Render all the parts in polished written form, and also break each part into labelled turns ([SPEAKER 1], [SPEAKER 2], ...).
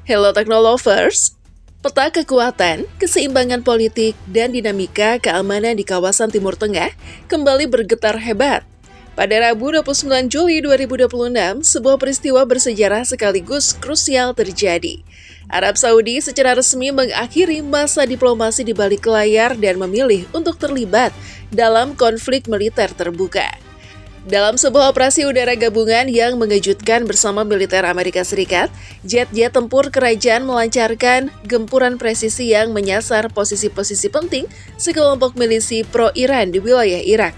[SPEAKER 1] Hello Technolovers, peta kekuatan, keseimbangan politik, dan dinamika keamanan di kawasan Timur Tengah kembali bergetar hebat. Pada Rabu 29 Juli 2026, sebuah peristiwa bersejarah sekaligus krusial terjadi. Arab Saudi secara resmi mengakhiri masa diplomasi di balik layar dan memilih untuk terlibat dalam konflik militer terbuka. Dalam sebuah operasi udara gabungan yang mengejutkan bersama militer Amerika Serikat, jet-jet tempur kerajaan melancarkan gempuran presisi yang menyasar posisi-posisi penting sekelompok milisi pro-Iran di wilayah Irak.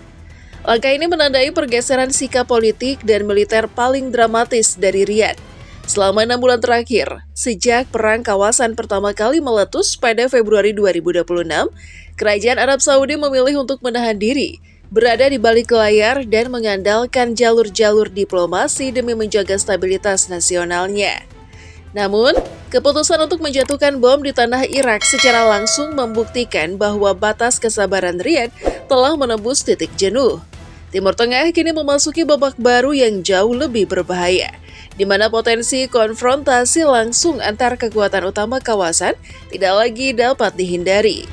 [SPEAKER 1] Langkah ini menandai pergeseran sikap politik dan militer paling dramatis dari Riyadh selama 6 bulan terakhir, sejak perang kawasan pertama kali meletus pada Februari 2026, Kerajaan Arab Saudi memilih untuk menahan diri, berada di balik layar dan mengandalkan jalur-jalur diplomasi demi menjaga stabilitas nasionalnya. Namun, keputusan untuk menjatuhkan bom di tanah Irak secara langsung membuktikan bahwa batas kesabaran Riyadh telah menembus titik jenuh. Timur Tengah kini memasuki babak baru yang jauh lebih berbahaya, di mana potensi konfrontasi langsung antar kekuatan utama kawasan tidak lagi dapat dihindari.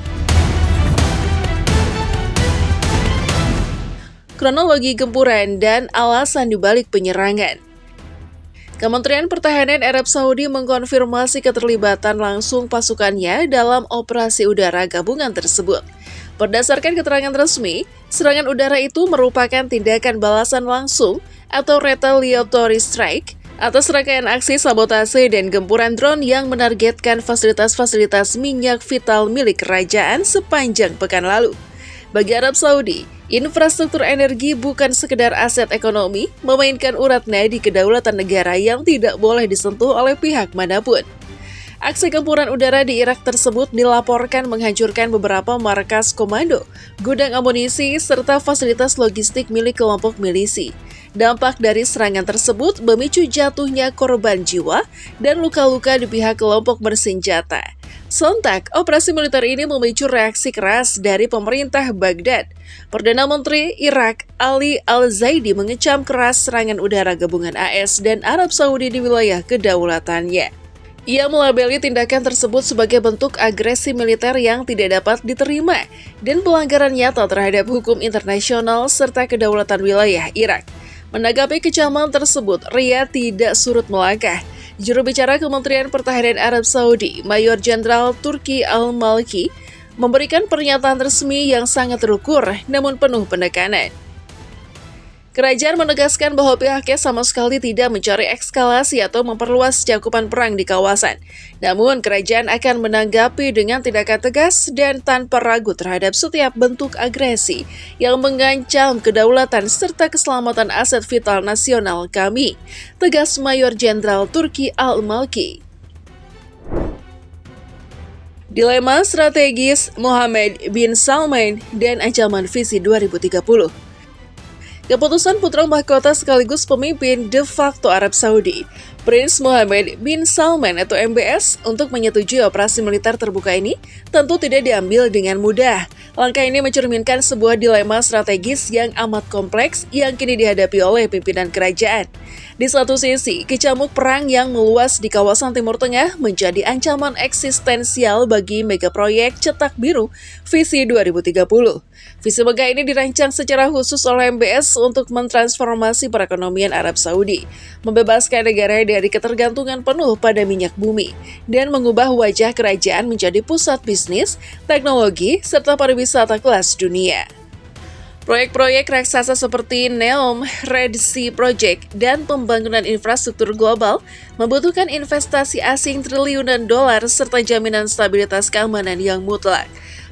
[SPEAKER 1] Kronologi gempuran dan alasan dibalik penyerangan. Kementerian Pertahanan Arab Saudi mengkonfirmasi keterlibatan langsung pasukannya dalam operasi udara gabungan tersebut. Berdasarkan keterangan resmi, serangan udara itu merupakan tindakan balasan langsung atau retaliatory strike atas rangkaian aksi sabotase dan gempuran drone yang menargetkan fasilitas-fasilitas minyak vital milik kerajaan sepanjang pekan lalu. Bagi Arab Saudi, infrastruktur energi bukan sekedar aset ekonomi, memainkan urat nadi kedaulatan negara yang tidak boleh disentuh oleh pihak manapun. Aksi gempuran udara di Irak tersebut dilaporkan menghancurkan beberapa markas komando, gudang amunisi, serta fasilitas logistik milik kelompok milisi. Dampak dari serangan tersebut memicu jatuhnya korban jiwa dan luka-luka di pihak kelompok bersenjata. Sontak, operasi militer ini memicu reaksi keras dari pemerintah Baghdad. Perdana Menteri Irak Ali Al-Zaidi mengecam keras serangan udara gabungan AS dan Arab Saudi di wilayah kedaulatannya. Ia melabeli tindakan tersebut sebagai bentuk agresi militer yang tidak dapat diterima dan pelanggaran nyata terhadap hukum internasional serta kedaulatan wilayah Irak. Menanggapi kecaman tersebut, Riyadh tidak surut melangkah. Juru bicara Kementerian Pertahanan Arab Saudi, Mayor Jenderal Turki Al-Malki, memberikan pernyataan resmi yang sangat terukur namun penuh penekanan. Kerajaan menegaskan bahwa pihaknya sama sekali tidak mencari eskalasi atau memperluas cakupan perang di kawasan. Namun, kerajaan akan menanggapi dengan tindakan tegas dan tanpa ragu terhadap setiap bentuk agresi yang mengancam kedaulatan serta keselamatan aset vital nasional kami, tegas Mayor Jenderal Turki Al-Malki. Dilema strategis Mohammed bin Salman dan ancaman visi 2030. Keputusan putra mahkota sekaligus pemimpin de facto Arab Saudi, Prince Mohammed bin Salman atau MBS, untuk menyetujui operasi militer terbuka ini tentu tidak diambil dengan mudah. Langkah ini mencerminkan sebuah dilema strategis yang amat kompleks yang kini dihadapi oleh pimpinan kerajaan. Di satu sisi, kecamuk perang yang meluas di kawasan Timur Tengah menjadi ancaman eksistensial bagi megaproyek cetak biru visi 2030. Visi megah ini dirancang secara khusus oleh MBS untuk mentransformasi perekonomian Arab Saudi, membebaskan negara dari ketergantungan penuh pada minyak bumi, dan mengubah wajah kerajaan menjadi pusat bisnis, teknologi, serta pariwisata kelas dunia. Proyek-proyek raksasa seperti NEOM, Red Sea Project, dan pembangunan infrastruktur global membutuhkan investasi asing triliunan dolar serta jaminan stabilitas keamanan yang mutlak.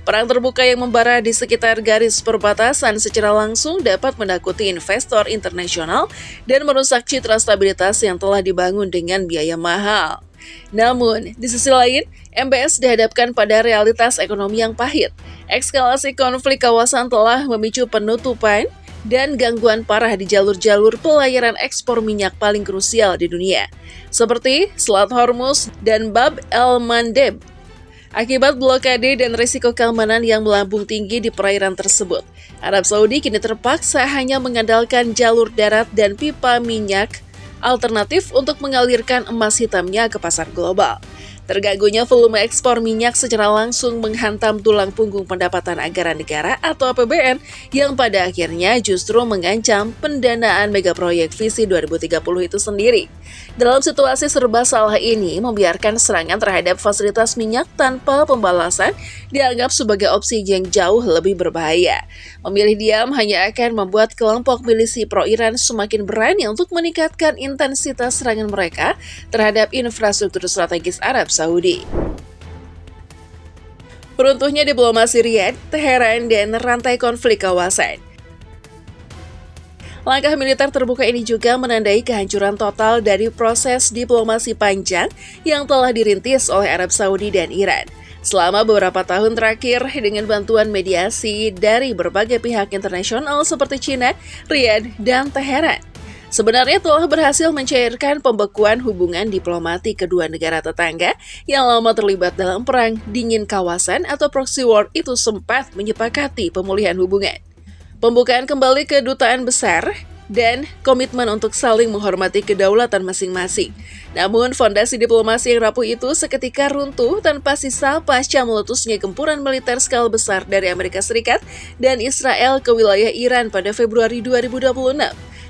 [SPEAKER 1] Perang terbuka yang membara di sekitar garis perbatasan secara langsung dapat menakuti investor internasional dan merusak citra stabilitas yang telah dibangun dengan biaya mahal. Namun, di sisi lain, MBS dihadapkan pada realitas ekonomi yang pahit. Eskalasi konflik kawasan telah memicu penutupan dan gangguan parah di jalur-jalur pelayaran ekspor minyak paling krusial di dunia, seperti Selat Hormuz dan Bab el-Mandeb. Akibat blokade dan risiko keamanan yang melambung tinggi di perairan tersebut, Arab Saudi kini terpaksa hanya mengandalkan jalur darat dan pipa minyak alternatif untuk mengalirkan emas hitamnya ke pasar global. Terganggunya volume ekspor minyak secara langsung menghantam tulang punggung pendapatan anggaran negara atau APBN yang pada akhirnya justru mengancam pendanaan megaproyek visi 2030 itu sendiri. Dalam situasi serba salah ini, membiarkan serangan terhadap fasilitas minyak tanpa pembalasan dianggap sebagai opsi yang jauh lebih berbahaya. Memilih diam hanya akan membuat kelompok milisi pro-Iran semakin berani untuk meningkatkan intensitas serangan mereka terhadap infrastruktur strategis Arab Saudi. Runtuhnya diplomasi Riyadh, Teheran, dan rantai konflik kawasan. Langkah militer terbuka ini juga menandai kehancuran total dari proses diplomasi panjang yang telah dirintis oleh Arab Saudi dan Iran selama beberapa tahun terakhir dengan bantuan mediasi dari berbagai pihak internasional seperti China, Riyadh, dan Teheran. Sebenarnya telah berhasil mencairkan pembekuan hubungan diplomatik kedua negara tetangga yang lama terlibat dalam perang dingin kawasan atau proxy war itu sempat menyepakati pemulihan hubungan. Pembukaan kembali kedutaan besar dan komitmen untuk saling menghormati kedaulatan masing-masing. Namun, fondasi diplomasi yang rapuh itu seketika runtuh tanpa sisa pasca meletusnya gempuran militer skala besar dari Amerika Serikat dan Israel ke wilayah Iran pada Februari 2026.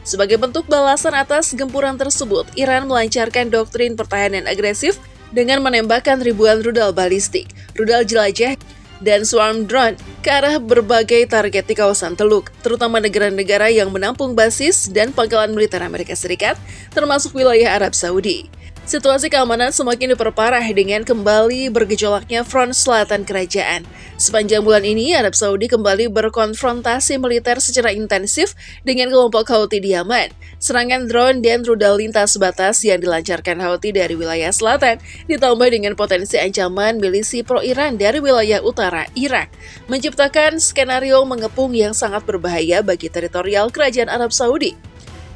[SPEAKER 1] Sebagai bentuk balasan atas gempuran tersebut, Iran melancarkan doktrin pertahanan agresif dengan menembakkan ribuan rudal balistik, rudal jelajah, dan swarm drone ke arah berbagai target di kawasan Teluk, terutama negara-negara yang menampung basis dan pangkalan militer Amerika Serikat, termasuk wilayah Arab Saudi. Situasi keamanan semakin diperparah dengan kembali bergejolaknya front selatan kerajaan. Sepanjang bulan ini, Arab Saudi kembali berkonfrontasi militer secara intensif dengan kelompok Houthi di Yaman. Serangan drone dan rudal lintas batas yang dilancarkan Houthi dari wilayah selatan, ditambah dengan potensi ancaman milisi pro-Iran dari wilayah utara Irak, menciptakan skenario mengepung yang sangat berbahaya bagi teritorial kerajaan Arab Saudi.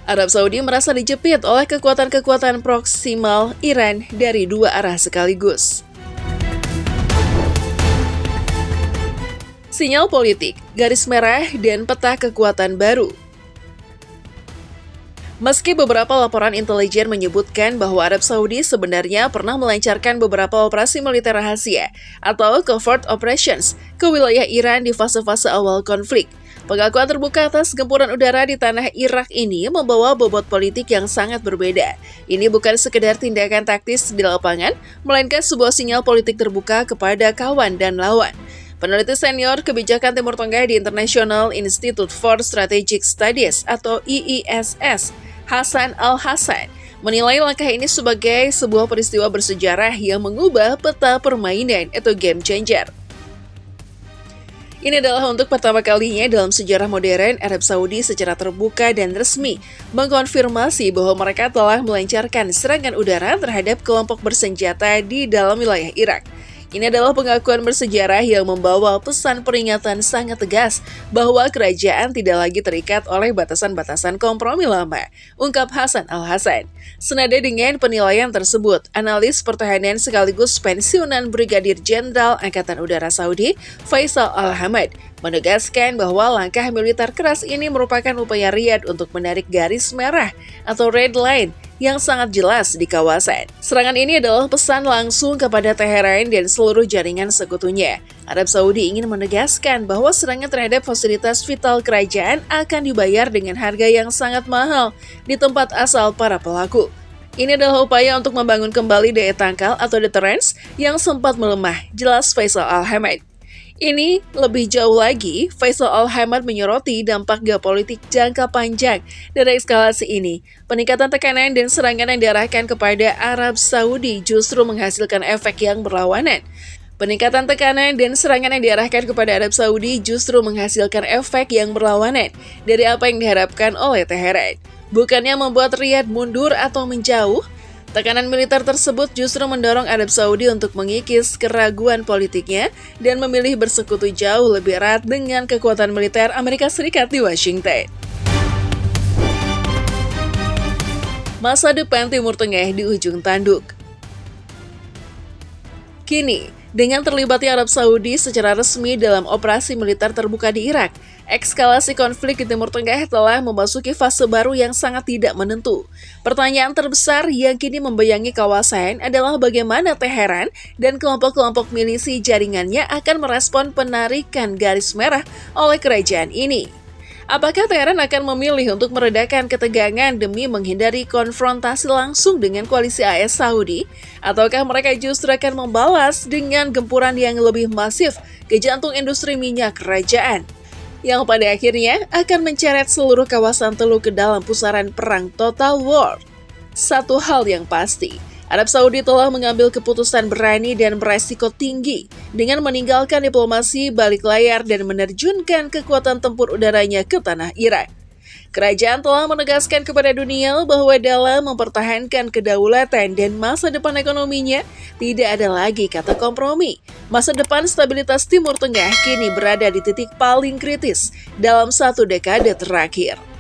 [SPEAKER 1] Arab Saudi merasa dijepit oleh kekuatan-kekuatan proksimal Iran dari dua arah sekaligus. Sinyal politik, garis merah, dan peta kekuatan baru. Meski beberapa laporan intelijen menyebutkan bahwa Arab Saudi sebenarnya pernah melancarkan beberapa operasi militer rahasia atau covert operations ke wilayah Iran di fase-fase awal konflik, pengakuan terbuka atas gempuran udara di tanah Irak ini membawa bobot politik yang sangat berbeda. Ini bukan sekedar tindakan taktis di lapangan, melainkan sebuah sinyal politik terbuka kepada kawan dan lawan. Peneliti senior kebijakan Timur Tengah di International Institute for Strategic Studies atau IISS, Hasan Al-Hasan, menilai langkah ini sebagai sebuah peristiwa bersejarah yang mengubah peta permainan atau game changer. Ini adalah untuk pertama kalinya dalam sejarah modern Arab Saudi secara terbuka dan resmi mengkonfirmasi bahwa mereka telah melancarkan serangan udara terhadap kelompok bersenjata di dalam wilayah Irak. Ini adalah pengakuan bersejarah yang membawa pesan peringatan sangat tegas bahwa kerajaan tidak lagi terikat oleh batasan-batasan kompromi lama, ungkap Hasan Al-Hasan. Senada dengan penilaian tersebut, analis pertahanan sekaligus pensiunan Brigadir Jenderal Angkatan Udara Saudi, Faisal Al-Hamad, menegaskan bahwa langkah militer keras ini merupakan upaya Riyadh untuk menarik garis merah atau red line yang sangat jelas di kawasan. Serangan ini adalah pesan langsung kepada Teheran dan seluruh jaringan sekutunya. Arab Saudi ingin menegaskan bahwa serangan terhadap fasilitas vital kerajaan akan dibayar dengan harga yang sangat mahal di tempat asal para pelaku. Ini adalah upaya untuk membangun kembali daya tangkal atau deterrence yang sempat melemah, jelas Faisal Al-Hamad. Ini lebih jauh lagi, Faisal Al-Hamad menyoroti dampak geopolitik jangka panjang dari eskalasi ini. Peningkatan tekanan dan serangan yang diarahkan kepada Arab Saudi justru menghasilkan efek yang berlawanan. Peningkatan tekanan dan serangan yang diarahkan kepada Arab Saudi justru menghasilkan efek yang berlawanan dari apa yang diharapkan oleh Teheran. Bukannya membuat Riyadh mundur atau menjauh, tekanan militer tersebut justru mendorong Arab Saudi untuk mengikis keraguan politiknya dan memilih bersekutu jauh lebih erat dengan kekuatan militer Amerika Serikat di Washington. Masa depan Timur Tengah di ujung tanduk. Kini, Dengan terlibatnya Arab Saudi secara resmi dalam operasi militer terbuka di Irak, eskalasi konflik di Timur Tengah telah memasuki fase baru yang sangat tidak menentu. Pertanyaan terbesar yang kini membayangi kawasan adalah bagaimana Teheran dan kelompok-kelompok milisi jaringannya akan merespon penarikan garis merah oleh kerajaan ini. Apakah Teheran akan memilih untuk meredakan ketegangan demi menghindari konfrontasi langsung dengan koalisi AS Saudi? Ataukah mereka justru akan membalas dengan gempuran yang lebih masif ke jantung industri minyak kerajaan? Yang pada akhirnya akan menceret seluruh kawasan Teluk ke dalam pusaran perang total war. Satu hal yang pasti, Arab Saudi telah mengambil keputusan berani dan beresiko tinggi dengan meninggalkan diplomasi balik layar dan menerjunkan kekuatan tempur udaranya ke tanah Irak. Kerajaan telah menegaskan kepada dunia bahwa dalam mempertahankan kedaulatan dan masa depan ekonominya, tidak ada lagi kata kompromi. Masa depan stabilitas Timur Tengah kini berada di titik paling kritis dalam 1 dekade terakhir.